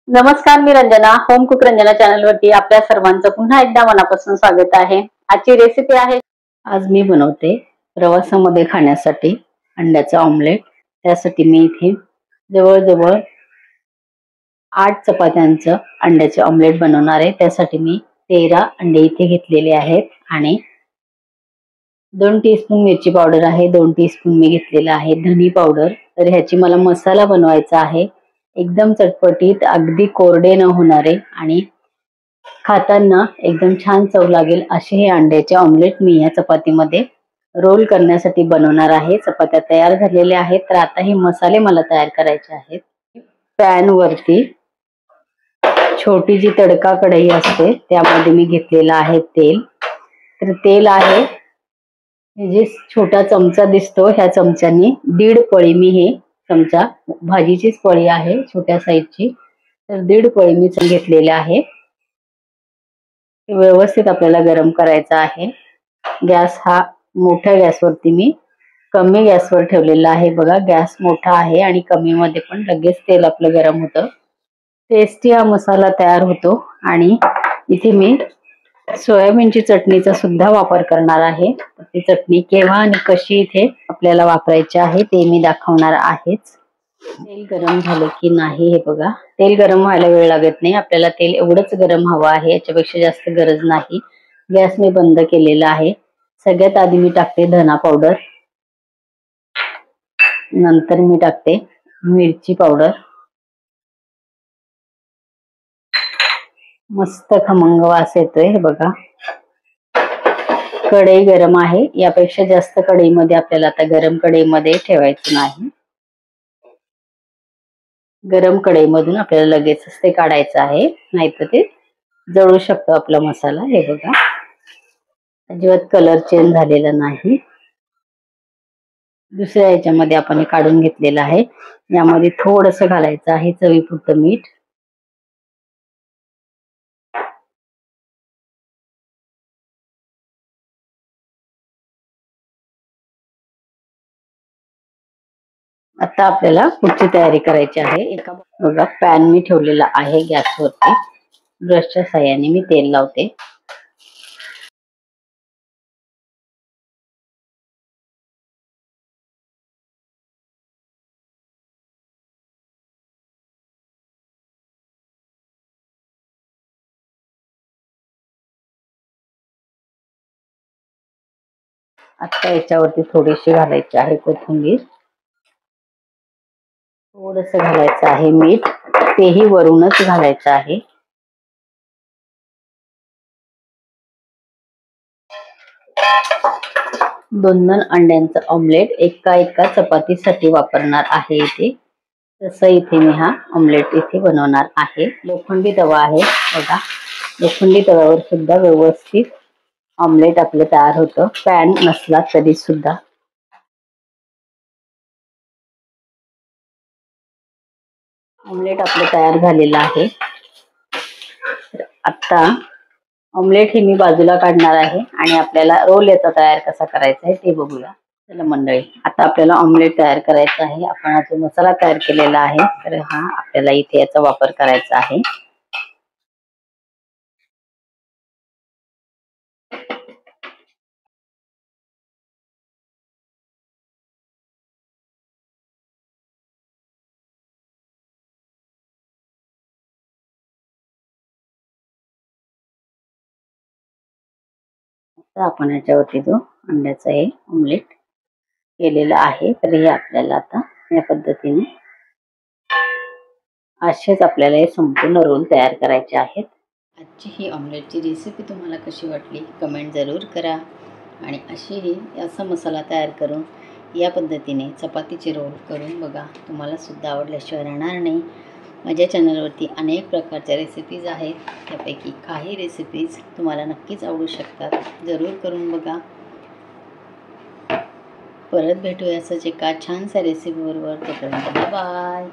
नमस्कार, मी Ranjana. Home cook Ranjana channel वरती आपल्या सर्वांचं पुन्हा एकदा मनापासून स्वागत आहे. आजची रेसिपी आहे, आज मी बनवते प्रवासामध्ये खाण्यासाठी अंड्याचा ऑमलेट. त्यासाठी मी इथे जवळजवळ 8 चपात्यांचं अंड्याचे ऑमलेट बनवणार आहे. त्यासाठी मी 13 अंडे इथे घेतलेले आहेत आणि 2 टीस्पून मिरची पावडर आहे, 2 टीस्पून मी घेतलेला आहे धनी पावडर. तर ह्याची मला मसाला बनवायचा आहे, एकदम चटपटीत, अगदी कोरडे न होणारे आणि खाताना एकदम छान चव लागेल असे हे अंड्याचे ऑमलेट मी या चपातीमध्ये रोल करण्यासाठी बनवणार आहे. चपात्या तयार झालेल्या आहेत. तर आता हे मसाले मला तयार करायचे आहेत. पॅन वरती छोटी जी तडका कढई असते त्यामध्ये मी घेतलेला आहे तेल. तर तेल आहे, जे छोटा चमचा दिसतो ह्या चमच्यानी 1.5 पळी मी हे चमचा, भाजीचीच पळी आहे छोट्या साईजची, तर 1.5 पळी मी घेतलेले आहे. व्यवस्थित आपल्याला गरम करायचा आहे. गॅस हा मोठ्या गॅसवरती मी कमी गॅसवर ठेवलेला आहे. बघा, गॅस मोठा आहे आणि कमी मध्ये पण लगेच तेल आपलं गरम होतं. टेस्टी हा मसाला तयार होतो. आणि इथे मी सोयाबीनची चटणीचा सुद्धा वापर करणार आहे. ती चटणी केव्हा आणि कशी इथे आपल्याला वापरायची आहे ते मी दाखवणार आहेच. तेल गरम झालं की नाही हे बघा. तेल गरम व्हायला वेळ लागत नाही, आपल्याला तेल एवढंच गरम हवं आहे, याच्यापेक्षा जास्त गरज नाही. गॅस मी बंद केलेला आहे. सगळ्यात आधी मी टाकते धना पावडर, नंतर मी टाकते मिरची पावडर. मस्त खमंग वास येतोय हे बघा. कढई गरम आहे, यापेक्षा जास्त कढईमध्ये आपल्याला आता गरम कढईमध्ये ठेवायचं नाही. गरम कढईमधून आपल्याला लगेचच ते काढायचं आहे, नाहीतर ते जळू शकतो आपला मसाला. हे बघा, अजिबात कलर चेंज झालेला नाही. दुसऱ्या याच्यामध्ये आपण हे काढून घेतलेलं आहे. यामध्ये थोडस घालायचं आहे चवीपुरतं मीठ. आता आपल्याला पुढची तयारी करायची आहे. एका बघा, पॅन मी ठेवलेला आहे गॅसवरती. ब्रशच्या साहाय्याने मी तेल लावते. आता याच्यावरती थोडीशी घालायची आहे कोथिंबीर, थोडस घालायचं आहे मीठ, तेही वरूनच घालायचं आहे. दोन अंड्यांचं ऑमलेट एका चपातीसाठी वापरणार आहे इथे. तसं इथे मी हा ऑमलेट इथे बनवणार आहे. लोखंडी तवा आहे बघा. लोखंडी तव्यावर सुद्धा व्यवस्थित ऑमलेट आपलं तयार होतं, पॅन नसला तरी सुद्धा. ऑमलेट आपलं तयार झालेलं आहे. आता ऑमलेट हे मी बाजूला काढणार आहे आणि आपल्याला रोल याचा तयार कसा करायचा आहे ते बघूया. चला मंडळी, आता आपल्याला ऑमलेट तयार करायचं आहे. आपण हा जो मसाला तयार केलेला आहे, तर हा आपल्याला इथे याचा वापर करायचा आहे. तर आपण याच्यावरती जो अंड्याचा हे ऑमलेट केलेला आहे, तर हे आपल्याला आता या पद्धतीने असेच आपल्याला हे संपूर्ण रोल तयार करायचे आहेत. आजची ही ऑमलेटची रेसिपी तुम्हाला कशी वाटली कमेंट जरूर करा. आणि अशी ही असा मसाला तयार करून या पद्धतीने चपातीचे रोल करून बघा, तुम्हाला सुद्धा आवडल्याशिवाय राहणार नाही. माझ्या चॅनलवरती अनेक प्रकारच्या रेसिपीज आहेत, त्यापैकी काही रेसिपीज तुम्हाला नक्कीच आवडू शकतात. जरूर करून बघा. परत भेटूया असंच एका छानशा रेसिपीबरोबर. तोपर्यंत बाय.